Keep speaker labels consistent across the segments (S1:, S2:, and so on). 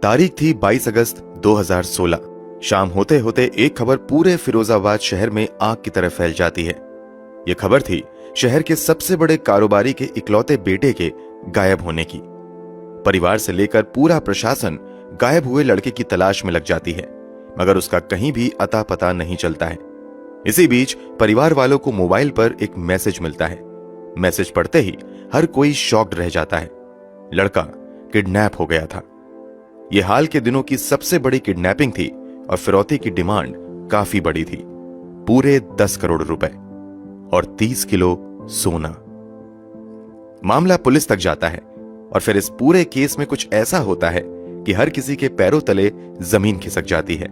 S1: तारीख थी 22 अगस्त 2016। शाम होते होते एक खबर पूरे फिरोजाबाद शहर में आग की तरह फैल जाती है। यह खबर थी शहर के सबसे बड़े कारोबारी के इकलौते बेटे के गायब होने की। परिवार से लेकर पूरा प्रशासन गायब हुए लड़के की तलाश में लग जाती है, मगर उसका कहीं भी अता पता नहीं चलता है। इसी बीच परिवार वालों को मोबाइल पर एक मैसेज मिलता है। मैसेज पढ़ते ही हर कोई शॉक्ड रह जाता है। लड़का किडनैप हो गया था। यह हाल के दिनों की सबसे बड़ी किडनैपिंग थी और फिरौती की डिमांड काफी बड़ी थी, पूरे 10 करोड़ रुपए और 30 किलो सोना। मामला पुलिस तक जाता है और फिर इस पूरे केस में कुछ ऐसा होता है कि हर किसी के पैरों तले जमीन खिसक जाती है।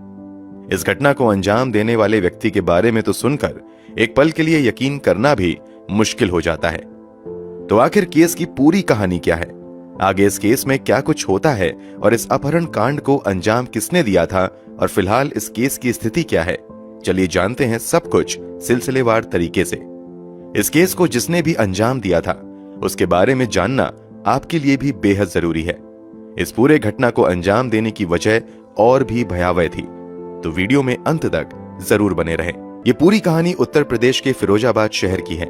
S1: इस घटना को अंजाम देने वाले व्यक्ति के बारे में तो सुनकर एक पल के लिए यकीन करना भी मुश्किल हो जाता है। तो आखिर केस की पूरी कहानी क्या है, आगे इस केस में क्या कुछ होता है और इस अपहरण कांड को अंजाम किसने दिया था और फिलहाल इस केस की स्थिति क्या है, चलिए जानते हैं सब कुछ सिलसिलेवार तरीके से। इस केस को जिसने भी अंजाम दिया था उसके बारे में जानना आपके लिए भी बेहद जरूरी है। इस पूरे घटना को अंजाम देने की वजह और भी भयावह थी, तो वीडियो में अंत तक जरूर बने रहें। ये पूरी कहानी उत्तर प्रदेश के फिरोजाबाद शहर की है।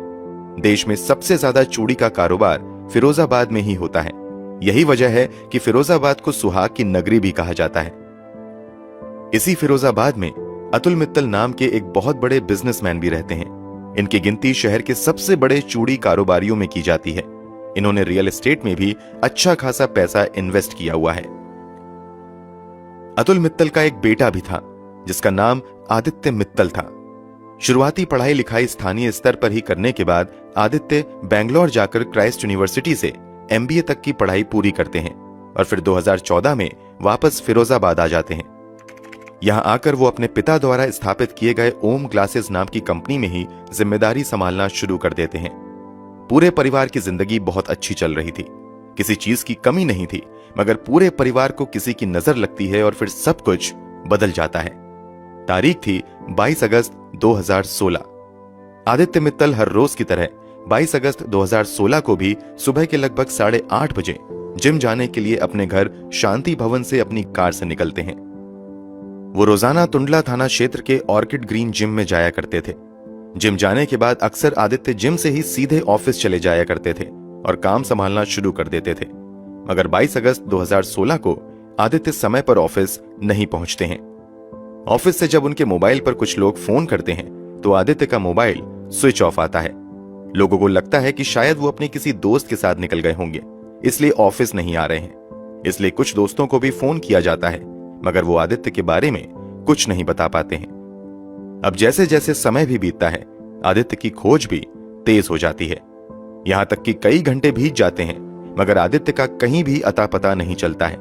S1: देश में सबसे ज्यादा चूड़ी का कारोबार फिरोजाबाद में ही होता है। यही वजह है कि फिरोजाबाद को सुहाग की नगरी भी कहा जाता है। इसी फिरोजाबाद में अतुल मित्तल नाम के एक बहुत बड़े बिजनेसमैन भी रहते हैं। इनकी गिनती शहर के सबसे बड़े चूड़ी कारोबारियों में की जाती है। इन्होंने रियल एस्टेट में भी अच्छा खासा पैसा इन्वेस्ट किया हुआ है। अतुल मित्तल का एक बेटा भी था जिसका नाम आदित्य मित्तल था। शुरुआती पढ़ाई लिखाई स्थानीय स्तर पर ही करने के बाद आदित्य बेंगलोर जाकर क्राइस्ट यूनिवर्सिटी से MBA तक की पढ़ाई पूरी करते हैं और फिर 2014 में वापस फिरोजाबाद आ जाते हैं। यहां आकर वो अपने पिता द्वारा स्थापित किए गए ओम ग्लासेस नाम की कंपनी में ही जिम्मेदारी संभालना शुरू कर देते हैं। पूरे परिवार की जिंदगी बहुत अच्छी चल रही थी, किसी चीज की कमी नहीं थी, मगर पूरे परिवार को किसी की नजर लगती है और फिर सब कुछ बदल जाता है। तारीख थी 22 अगस्त 2016। आदित्य मित्तल हर रोज की तरह 22 अगस्त 2016 को भी सुबह के लगभग 8:30 बजे जिम जाने के लिए अपने घर शांति भवन से अपनी कार से निकलते हैं। वो रोजाना टुंडला थाना क्षेत्र के ऑर्किड ग्रीन जिम में जाया करते थे। जिम जाने के बाद अक्सर आदित्य जिम से ही सीधे ऑफिस चले जाया करते थे और काम संभालना शुरू कर देते थे। मगर 22 अगस्त 2016 को आदित्य समय पर ऑफिस नहीं पहुंचते हैं। ऑफिस से जब उनके मोबाइल पर कुछ लोग फोन करते हैं तो आदित्य का मोबाइल स्विच ऑफ आता है। लोगों को लगता है कि शायद वो अपने किसी दोस्त के साथ निकल गए होंगे, इसलिए ऑफिस नहीं आ रहे हैं। इसलिए कुछ दोस्तों को भी फोन किया जाता है, मगर वो आदित्य के बारे में कुछ नहीं बता पाते हैं। अब जैसे जैसे समय भी बीतता है, आदित्य की खोज भी तेज हो जाती है। यहां तक कि कई घंटे बीत जाते हैं, मगर आदित्य का कहीं भी अता पता नहीं चलता है।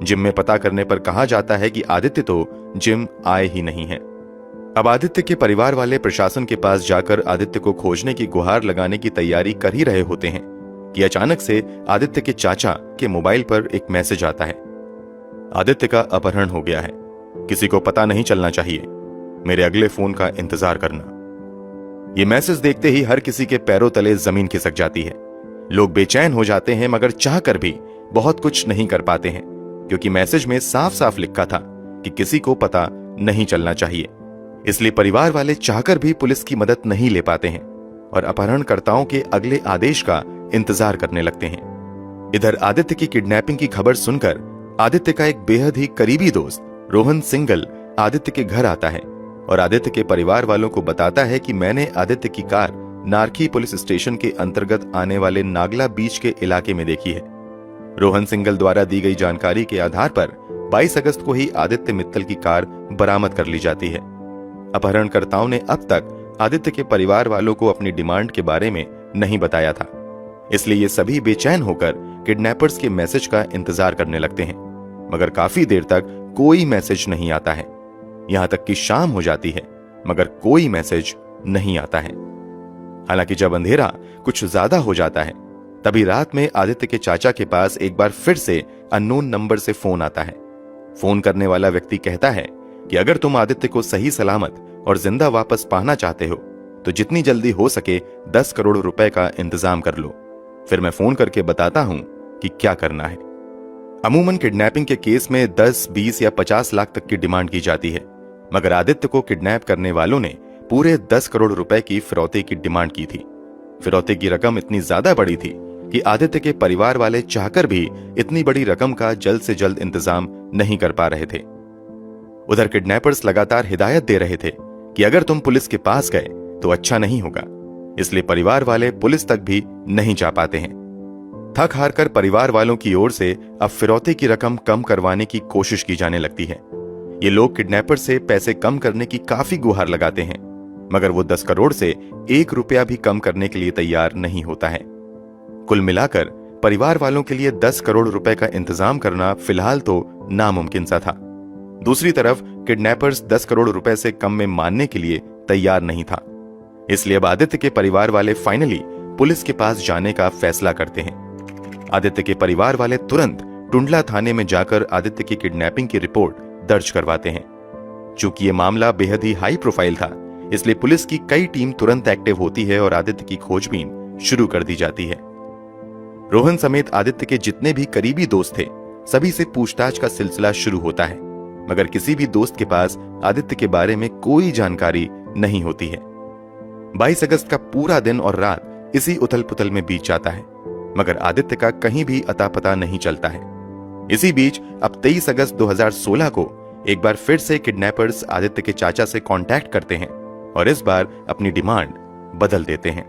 S1: जिम में पता करने पर कहा जाता है कि आदित्य तो जिम आए ही नहीं है। अब आदित्य के परिवार वाले प्रशासन के पास जाकर आदित्य को खोजने की गुहार लगाने की तैयारी कर ही रहे होते हैं कि अचानक से आदित्य के चाचा के मोबाइल पर एक मैसेज आता है। आदित्य का अपहरण हो गया है, किसी को पता नहीं चलना चाहिए, मेरे अगले फोन का इंतजार करना। यह मैसेज देखते ही हर किसी के पैरों तले जमीन खिसक जाती है। लोग बेचैन हो जाते हैं, मगर चाहकर भी बहुत कुछ नहीं कर पाते हैं, क्योंकि मैसेज में साफ साफ लिखा था कि किसी को पता नहीं चलना चाहिए। इसलिए परिवार वाले चाहकर भी पुलिस की मदद नहीं ले पाते हैं और अपहरणकर्ताओं के अगले आदेश का इंतजार करने लगते हैं। इधर आदित्य की किडनैपिंग की खबर सुनकर आदित्य का एक बेहद ही करीबी दोस्त रोहन सिंगल आदित्य के घर आता है और आदित्य के परिवार वालों को बताता है कि मैंने आदित्य की कार नारखी पुलिस स्टेशन के अंतर्गत आने वाले नागला बीच के इलाके में देखी है। रोहन सिंगल द्वारा दी गई जानकारी के आधार पर 22 अगस्त को ही आदित्य मित्तल की कार बरामद कर ली जाती है। अपहरणकर्ताओं ने अब तक आदित्य के परिवार वालों को अपनी डिमांड के बारे में नहीं बताया था, इसलिए ये सभी बेचैन होकर किडनैपर्स के मैसेज का इंतजार करने लगते हैं, मगर काफी देर तक कोई मैसेज नहीं आता है। यहां तक कि शाम हो जाती है, मगर कोई मैसेज नहीं आता है। हालांकि जब अंधेरा कुछ ज्यादा हो जाता है, तभी रात में आदित्य के चाचा के पास एक बार फिर से अननोन नंबर से फोन आता है। फोन करने वाला व्यक्ति कहता है कि अगर तुम आदित्य को सही सलामत और जिंदा वापस पाना चाहते हो तो जितनी जल्दी हो सके 10 करोड़ रुपए का इंतजाम कर लो, फिर मैं फोन करके बताता हूं कि क्या करना है। अमूमन किडनैपिंग के केस में 10, 20 या 50 लाख तक की डिमांड की जाती है, मगर आदित्य को किडनैप करने वालों ने पूरे 10 करोड़ रुपए की फिरौती की डिमांड की थी। फिरौती की रकम इतनी ज्यादा बड़ी थी कि आदित्य के परिवार वाले चाहकर भी इतनी बड़ी रकम का जल्द से जल्द इंतजाम नहीं कर पा रहे थे। उधर किडनैपर्स लगातार हिदायत दे रहे थे कि अगर तुम पुलिस के पास गए तो अच्छा नहीं होगा, इसलिए परिवार वाले पुलिस तक भी नहीं जा पाते हैं। थक हार कर परिवार वालों की ओर से अब फिरौती की रकम कम करवाने की कोशिश की जाने लगती है। ये लोग किडनैपर से पैसे कम करने की काफी गुहार लगाते हैं, मगर वो 10 करोड़ से 1 रुपया भी कम करने के लिए तैयार नहीं होता है। कुल मिलाकर परिवार वालों के लिए 10 करोड़ रुपए का इंतजाम करना फिलहाल तो नामुमकिन सा था। दूसरी तरफ किडनैपर्स 10 करोड़ रुपए से कम में मानने के लिए तैयार नहीं था, इसलिए अब आदित्य के परिवार वाले फाइनली पुलिस के पास जाने का फैसला करते हैं। आदित्य के परिवार वाले तुरंत टुंडला थाने में जाकर आदित्य की किडनैपिंग की रिपोर्ट दर्ज करवाते हैं। चूंकि ये मामला बेहद ही हाई प्रोफाइल था, इसलिए पुलिस की कई टीम तुरंत एक्टिव होती है और आदित्य की खोजबीन शुरू कर दी जाती है। रोहन समेत आदित्य के जितने भी करीबी दोस्त थे, सभी से पूछताछ का सिलसिला शुरू होता है, मगर किसी भी दोस्त के पास आदित्य के बारे में कोई जानकारी नहीं होती है। 22 अगस्त का पूरा दिन और रात इसी उथल पुथल में बीत जाता है, मगर आदित्य का कहीं भी अता पता नहीं चलता है। इसी बीच अब 23 अगस्त 2016 को एक बार फिर से किडनैपर्स आदित्य के चाचा से कांटेक्ट करते हैं और इस बार अपनी डिमांड बदल देते हैं।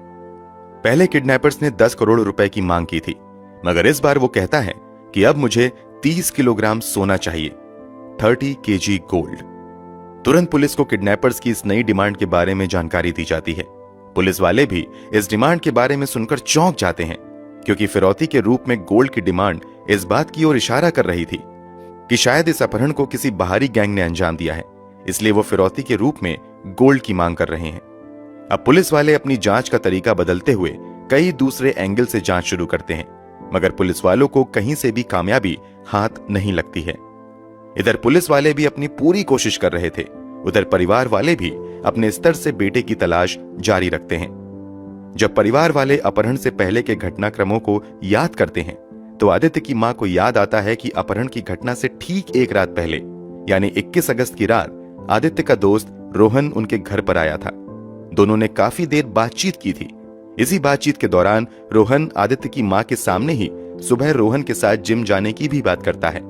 S1: पहले किडनैपर्स ने 10 करोड़ रुपए की मांग की थी, मगर इस बार वो कहता है कि अब मुझे 30 किलोग्राम सोना चाहिए, 30 kg गोल्ड। तुरंत पुलिस को किडनैपर्स की इस नई डिमांड के बारे में जानकारी दी जाती है। पुलिस वाले भी इस डिमांड के बारे में सुनकर चौंक जाते हैं, क्योंकि फिरौती के रूप में गोल्ड की डिमांड इस बात की ओर इशारा कर रही थी कि शायद इस अपहरण को किसी बाहरी गैंग ने अंजाम दिया है, इसलिए वो फिरौती के रूप में गोल्ड की मांग कर रहे हैं। अब पुलिस वाले अपनी जांच का तरीका बदलते हुए कई दूसरे एंगल से जांच शुरू करते हैं, मगर पुलिस वालों को कहीं से भी कामयाबी हाथ नहीं लगती है। इधर पुलिस वाले भी अपनी पूरी कोशिश कर रहे थे, उधर परिवार वाले भी अपने स्तर से बेटे की तलाश जारी रखते हैं। जब परिवार वाले अपहरण से पहले के घटनाक्रमों को याद करते हैं, तो आदित्य की मां को याद आता है कि अपहरण की घटना से ठीक एक रात पहले, यानी 21 अगस्त की रात, आदित्य का दोस्त रोहन उनके घर पर आया था। दोनों ने काफी देर बातचीत की थी। इसी बातचीत के दौरान रोहन आदित्य की मां के सामने ही सुबह रोहन के साथ जिम जाने की भी बात करता है।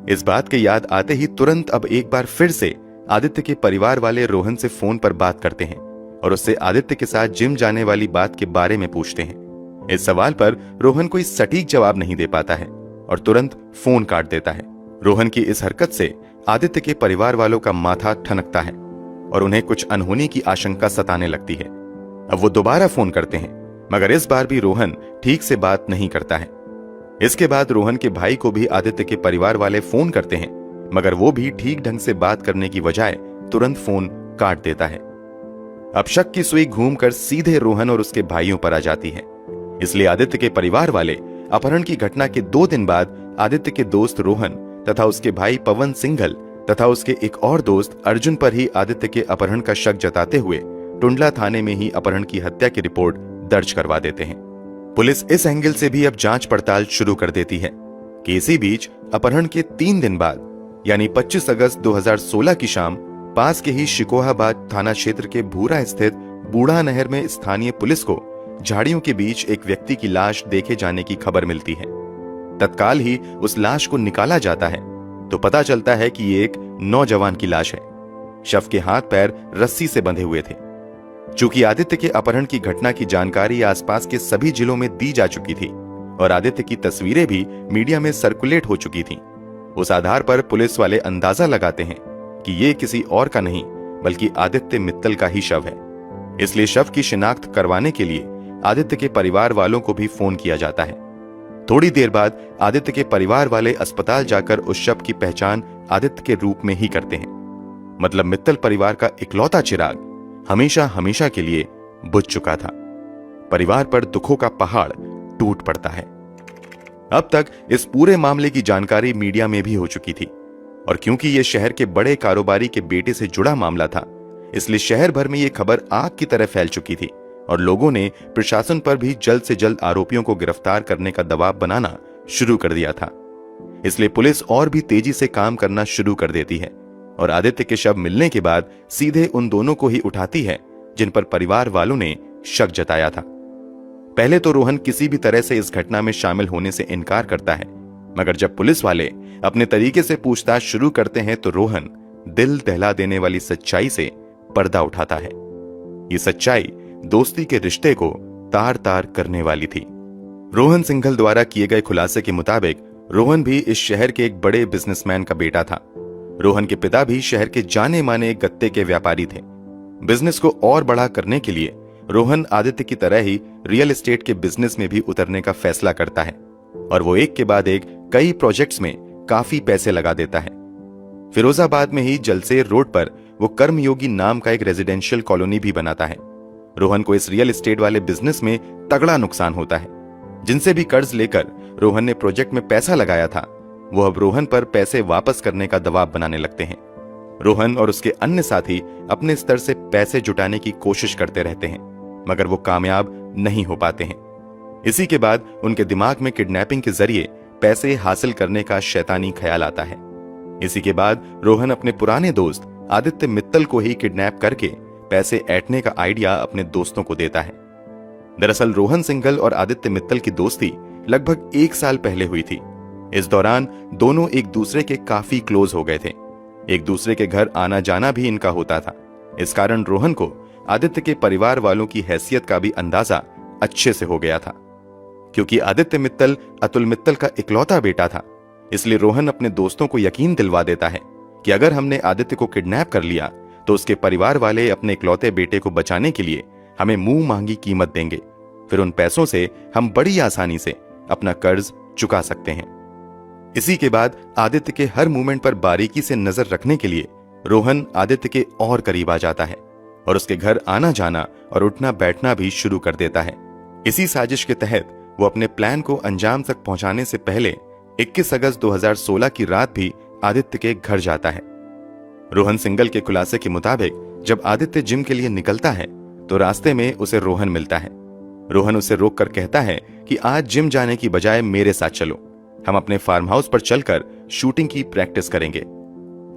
S1: इस बात के याद आते ही तुरंत अब एक बार फिर से आदित्य के परिवार वाले रोहन से फोन पर बात करते हैं और उससे आदित्य के साथ जिम जाने वाली बात के बारे में पूछते हैं। इस सवाल पर रोहन कोई सटीक जवाब नहीं दे पाता है और तुरंत फोन काट देता है। रोहन की इस हरकत से आदित्य के परिवार वालों का माथा ठनकता है और उन्हें कुछ अनहोनी की आशंका सताने लगती है। अब वो दोबारा फोन करते हैं, मगर इस बार भी रोहन ठीक से बात नहीं करता है। इसके बाद रोहन के भाई को भी आदित्य के परिवार वाले फोन करते हैं, मगर वो भी ठीक ढंग से बात करने की बजाय तुरंत फोन काट देता है। अब शक की सुई घूमकर सीधे रोहन और उसके भाइयों पर आ जाती है, इसलिए आदित्य के परिवार वाले अपहरण की घटना के 2 दिन बाद आदित्य के दोस्त रोहन तथा उसके भाई पवन सिंघल तथा उसके एक और दोस्त अर्जुन पर ही आदित्य के अपहरण का शक जताते हुए टुंडला थाने में ही अपहरण की हत्या की रिपोर्ट दर्ज करवा देते हैं। पुलिस इस एंगल से भी अब जांच पड़ताल शुरू कर देती है कि इसी बीच अपहरण के 3 दिन बाद, यानी 25 अगस्त 2016 की शाम, पास के ही शिकोहाबाद थाना क्षेत्र के भूरा स्थित बूढ़ा नहर में स्थानीय पुलिस को झाड़ियों के बीच एक व्यक्ति की लाश देखे जाने की खबर मिलती है। तत्काल ही उस लाश को निकाला जाता है तो पता चलता है कि ये एक नौजवान की लाश है। शव के हाथ पैर रस्सी से बंधे हुए थे। चूंकि आदित्य के अपहरण की घटना की जानकारी आसपास के सभी जिलों में दी जा चुकी थी और आदित्य की तस्वीरें भी मीडिया में सर्कुलेट हो चुकी थीं, उस आधार पर पुलिस वाले अंदाजा लगाते हैं कि ये किसी और का नहीं बल्कि आदित्य मित्तल का ही शव है। इसलिए शव की शिनाख्त करवाने के लिए आदित्य के परिवार वालों को भी फोन किया जाता है। थोड़ी देर बाद आदित्य के परिवार वाले अस्पताल जाकर उस शव की पहचान आदित्य के रूप में ही करते हैं। मतलब मित्तल परिवार का इकलौता चिराग हमेशा हमेशा के लिए बुझ चुका था। परिवार पर दुखों का पहाड़ टूट पड़ता है। अब तक इस पूरे मामले की जानकारी मीडिया में भी हो चुकी थी और क्योंकि यह शहर के बड़े कारोबारी के बेटे से जुड़ा मामला था, इसलिए शहर भर में यह खबर आग की तरह फैल चुकी थी और लोगों ने प्रशासन पर भी जल्द से जल्द आरोपियों को गिरफ्तार करने का दबाव बनाना शुरू कर दिया था। इसलिए पुलिस और भी तेजी से काम करना शुरू कर देती है और आदित्य के शव मिलने के बाद सीधे उन दोनों को ही उठाती है जिन पर परिवार वालों ने शक जताया था। पहले तो रोहन किसी भी तरह से इस घटना में शामिल होने से इनकार करता है, मगर जब पुलिस वाले अपने तरीके से पूछताछ शुरू करते हैं तो रोहन दिल दहला देने वाली सच्चाई से पर्दा उठाता है। ये सच्चाई दोस्ती के रिश्ते को तार तार करने वाली थी। रोहन सिंघल द्वारा किए गए खुलासे के मुताबिक रोहन भी इस शहर के एक बड़े बिजनेसमैन का बेटा था। रोहन के पिता भी शहर के जाने माने गत्ते के व्यापारी थे। बिजनेस को और बड़ा करने के लिए रोहन आदित्य की तरह ही रियल एस्टेट के बिजनेस में भी उतरने का फैसला करता है और वो एक के बाद एक कई प्रोजेक्ट्स में काफी पैसे लगा देता है। फिरोजाबाद में ही जलसेर रोड पर वो कर्मयोगी नाम का एक रेजिडेंशियल कॉलोनी भी बनाता है। रोहन को इस रियल एस्टेट वाले बिजनेस में तगड़ा नुकसान होता है। जिनसे भी कर्ज लेकर रोहन ने प्रोजेक्ट में पैसा लगाया था, वो अब रोहन पर पैसे वापस करने का दबाव बनाने लगते हैं। रोहन और उसके अन्य साथी अपने स्तर से पैसे जुटाने की कोशिश करते रहते हैं, मगर वो कामयाब नहीं हो पाते हैं। इसी के बाद उनके दिमाग में किडनैपिंग के जरिए पैसे हासिल करने का शैतानी ख्याल आता है। इसी के बाद रोहन अपने पुराने दोस्त आदित्य मित्तल को ही किडनैप करके पैसे ऐंठने का आइडिया अपने दोस्तों को देता है। दरअसल रोहन सिंघल और आदित्य मित्तल की दोस्ती लगभग 1 साल पहले हुई थी। इस दौरान दोनों एक दूसरे के काफी क्लोज हो गए थे। एक दूसरे के घर आना जाना भी इनका होता था। इस कारण रोहन को आदित्य के परिवार वालों की हैसियत का भी अंदाजा अच्छे से हो गया था। क्योंकि आदित्य मित्तल अतुल मित्तल का इकलौता बेटा था, इसलिए रोहन अपने दोस्तों को यकीन दिलवा देता है कि अगर हमने आदित्य को किडनैप कर लिया तो उसके परिवार वाले अपने इकलौते बेटे को बचाने के लिए हमें मुंह मांगी कीमत देंगे। फिर उन पैसों से हम बड़ी आसानी से अपना कर्ज चुका सकते हैं। इसी के बाद आदित्य के हर मूवमेंट पर बारीकी से नजर रखने के लिए रोहन आदित्य के और करीब आ जाता है और उसके घर आना जाना और उठना बैठना भी शुरू कर देता है। इसी साजिश के तहत वो अपने प्लान को अंजाम तक पहुंचाने से पहले 21 अगस्त 2016 की रात भी आदित्य के घर जाता है। रोहन सिंघल के खुलासे के मुताबिक जब आदित्य जिम के लिए निकलता है तो रास्ते में उसे रोहन मिलता है। रोहन उसे रोककर कहता है कि आज जिम जाने की बजाय मेरे साथ चलो, हम अपने फार्म हाउस पर चलकर शूटिंग की प्रैक्टिस करेंगे।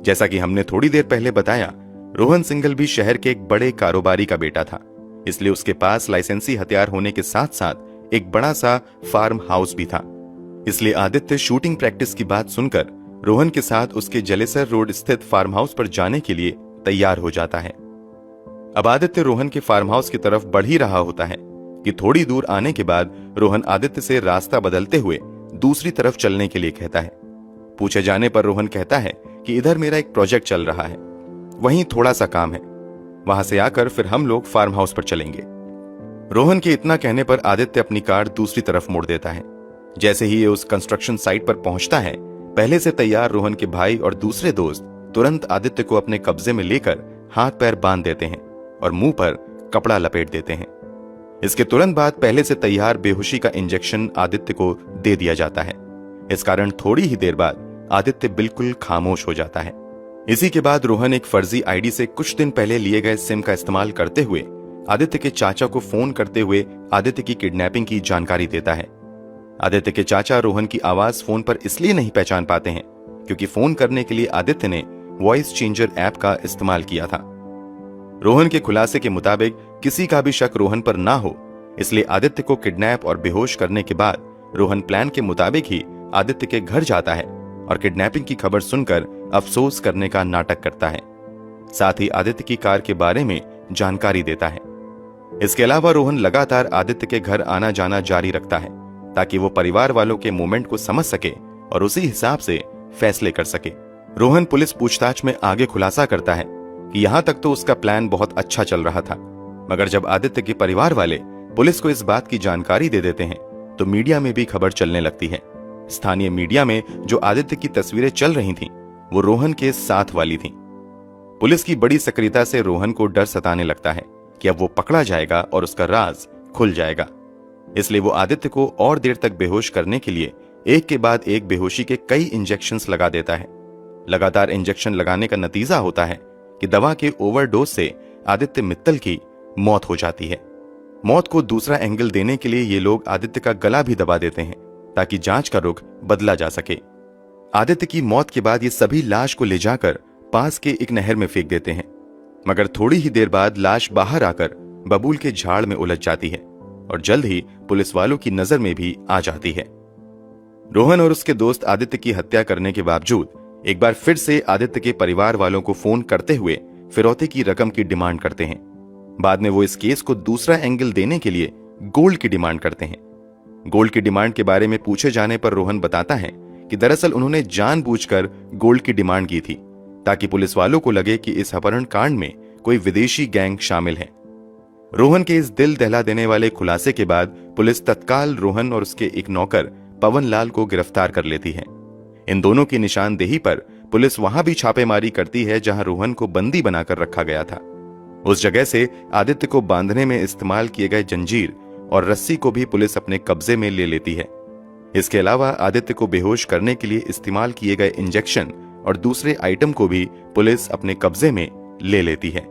S1: जैसा कि हमने थोड़ी देर पहले बताया, रोहन सिंघल भी शहर के एक बड़े कारोबारी का बेटा था, इसलिए उसके पास लाइसेंसी हथियार होने के साथ साथ एक बड़ा सा फार्म हाउस भी था। इसलिए आदित्य शूटिंग प्रैक्टिस की बात सुनकर रोहन के साथ उसके जलेसर रोड स्थित फार्म हाउस पर जाने के लिए तैयार हो जाता है। अब आदित्य रोहन के फार्म हाउस की तरफ बढ़ ही रहा होता है कि थोड़ी दूर आने के बाद रोहन आदित्य से रास्ता बदलते हुए दूसरी तरफ चलने के लिए कहता है। पूछे जाने पर रोहन कहता है कि इधर मेरा एक प्रोजेक्ट चल रहा है, वहीं थोड़ा सा काम है, वहां से आकर फिर हम लोग फार्म हाउस पर चलेंगे। रोहन के इतना कहने पर आदित्य अपनी कार दूसरी तरफ मोड़ देता है। जैसे ही ये उस कंस्ट्रक्शन साइट पर पहुंचता है, पहले से तैयार रोहन के भाई और दूसरे दोस्त तुरंत आदित्य को अपने कब्जे में लेकर हाथ पैर बांध देते हैं और मुंह पर कपड़ा लपेट देते हैं। इसके तुरंत बाद पहले से तैयार बेहोशी का इंजेक्शन आदित्य को दे दिया जाता है। इस कारण थोड़ी ही देर बाद आदित्य बिल्कुल खामोश हो जाता है। इसी के बाद रोहन एक फर्जी आईडी से कुछ दिन पहले लिए गए सिम का इस्तेमाल करते हुए आदित्य के चाचा को फोन करते हुए आदित्य की किडनैपिंग की जानकारी देता है। आदित्य के चाचा रोहन की आवाज फोन पर इसलिए नहीं पहचान पाते हैं क्योंकि फोन करने के लिए आदित्य ने वॉइस चेंजर ऐप का इस्तेमाल किया था। रोहन के खुलासे के मुताबिक किसी का भी शक रोहन पर ना हो, इसलिए आदित्य को किडनैप और बेहोश करने के बाद रोहन प्लान के मुताबिक ही आदित्य के घर जाता है और किडनैपिंग की खबर सुनकर अफसोस करने का नाटक करता है। साथ ही आदित्य की कार के बारे में जानकारी देता है। इसके अलावा रोहन लगातार आदित्य के घर आना जाना जारी रखता है ताकि वो परिवार वालों के मूवमेंट को समझ सके और उसी हिसाब से फैसले कर सके। रोहन पुलिस पूछताछ में आगे खुलासा करता है कि यहां तक तो उसका प्लान बहुत अच्छा चल रहा था, मगर जब आदित्य के परिवार वाले पुलिस को इस बात की जानकारी दे देते हैं तो मीडिया में भी खबर चलने लगती है। स्थानीय मीडिया में जो आदित्य की तस्वीरें चल रही थीं, वो रोहन के साथ वाली थीं। पुलिस की बड़ी सक्रियता से रोहन को डर सताने लगता है कि अब वो पकड़ा जाएगा और उसका राज खुल जाएगा। इसलिए वो आदित्य को और देर तक बेहोश करने के लिए एक के बाद एक बेहोशी के कई इंजेक्शंस लगा देता है। लगातार इंजेक्शन लगाने का नतीजा होता है कि दवा के ओवरडोज से आदित्य मित्तल की मौत हो जाती है। मौत को दूसरा एंगल देने के लिए ये लोग आदित्य का गला भी दबा देते हैं ताकि जांच का रुख बदला जा सके। आदित्य की मौत के बाद ये सभी लाश को ले जाकर पास के एक नहर में फेंक देते हैं, मगर थोड़ी ही देर बाद लाश बाहर आकर बबूल के झाड़ में उलझ जाती है और जल्द ही पुलिस वालों की नजर में भी आ जाती है। रोहन और उसके दोस्त आदित्य की हत्या करने के बावजूद एक बार फिर से आदित्य के परिवार वालों को फोन करते हुए फिरौती की रकम की डिमांड करते हैं। बाद में वो इस केस को दूसरा एंगल देने के लिए गोल्ड की डिमांड करते हैं। गोल्ड की डिमांड के बारे में पूछे जाने पर रोहन बताता है कि दरअसल उन्होंने जानबूझकर गोल्ड की डिमांड की थी ताकि पुलिस वालों को लगे कि इस अपहरण कांड में कोई विदेशी गैंग शामिल है। रोहन के इस दिल दहला देने वाले खुलासे के बाद पुलिस तत्काल रोहन और उसके एक नौकर पवन लाल को गिरफ्तार कर लेती है। इन दोनों की निशानदेही पर पुलिस वहां भी छापेमारी करती है जहां रोहन को बंदी बनाकर रखा गया था। उस जगह से आदित्य को बांधने में इस्तेमाल किए गए जंजीर और रस्सी को भी पुलिस अपने कब्जे में ले लेती है। इसके अलावा आदित्य को बेहोश करने के लिए इस्तेमाल किए गए इंजेक्शन और दूसरे आइटम को भी पुलिस अपने कब्जे में ले लेती है।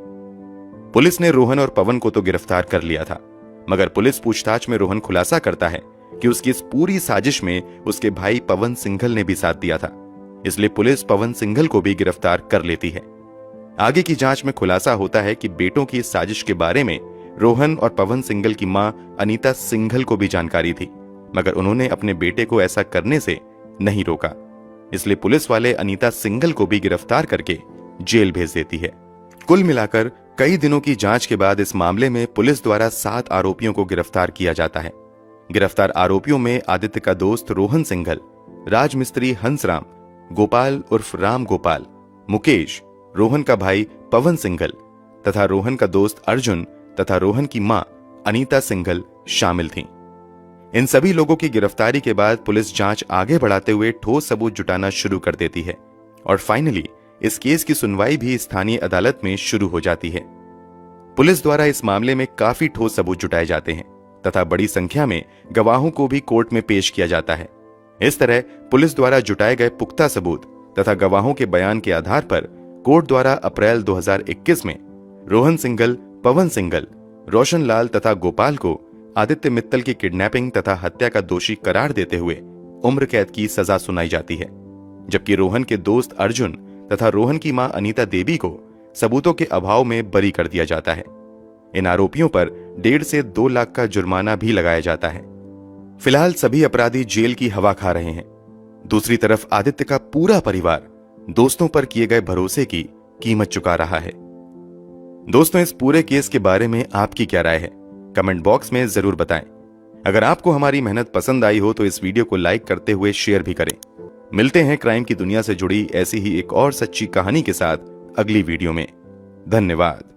S1: पुलिस ने रोहन और पवन को तो गिरफ्तार कर लिया था, मगर पुलिस पूछताछ में रोहन खुलासा करता है कि उसकी इस पूरी साजिश में उसके भाई पवन सिंघल ने भी साथ दिया था। इसलिए पुलिस पवन सिंघल को भी गिरफ्तार कर लेती है। आगे की जांच में खुलासा होता है कि बेटों की इस साजिश के बारे में रोहन और पवन सिंघल की मां अनीता सिंघल को भी जानकारी थी, मगर उन्होंने अपने बेटे को ऐसा करने से नहीं रोका। इसलिए पुलिस वाले अनीता सिंघल को भी गिरफ्तार करके जेल भेज देती है। कुल मिलाकर कई दिनों की जांच के बाद इस मामले में पुलिस द्वारा 7 आरोपियों को गिरफ्तार किया जाता है। गिरफ्तार आरोपियों में आदित्य का दोस्त रोहन सिंघल, राजमिस्त्री हंसराम, गोपाल उर्फ राम गोपाल, मुकेश, रोहन का भाई पवन सिंघल तथा रोहन का दोस्त अर्जुन तथा रोहन की मां अनीता सिंघल शामिल थीं। इन सभी लोगों की गिरफ्तारी के बाद पुलिस जांच आगे बढ़ाते हुए ठोस सबूत जुटाना शुरू कर देती है और फाइनली इस केस की सुनवाई भी स्थानीय अदालत में शुरू हो जाती है। पुलिस द्वारा इस मामले में काफी ठोस सबूत जुटाए जाते हैं तथा बड़ी संख्या में गवाहों को भी कोर्ट में पेश किया जाता है। इस तरह पुलिस द्वारा जुटाए गए पुख्ता सबूत तथा गवाहों के बयान के आधार पर कोर्ट द्वारा अप्रैल 2021 में रोहन सिंघल, पवन सिंघल, रोशन लाल तथा गोपाल को आदित्य मित्तल की किडनैपिंग तथा हत्या का दोषी करार देते हुए उम्र कैद की सजा सुनाई जाती है, जबकि रोहन के दोस्त अर्जुन तथा रोहन की मां अनीता देवी को सबूतों के अभाव में बरी कर दिया जाता है। इन आरोपियों पर 1.5 से 2 लाख का जुर्माना भी लगाया जाता है। फिलहाल सभी अपराधी जेल की हवा खा रहे हैं। दूसरी तरफ आदित्य का पूरा परिवार दोस्तों पर किए गए भरोसे की कीमत चुका रहा है। दोस्तों, इस पूरे केस के बारे में आपकी क्या राय है? कमेंट बॉक्स में जरूर बताएं। अगर आपको हमारी मेहनत पसंद आई हो तो इस वीडियो को लाइक करते हुए शेयर भी करें। मिलते हैं क्राइम की दुनिया से जुड़ी ऐसी ही एक और सच्ची कहानी के साथ अगली वीडियो में। धन्यवाद।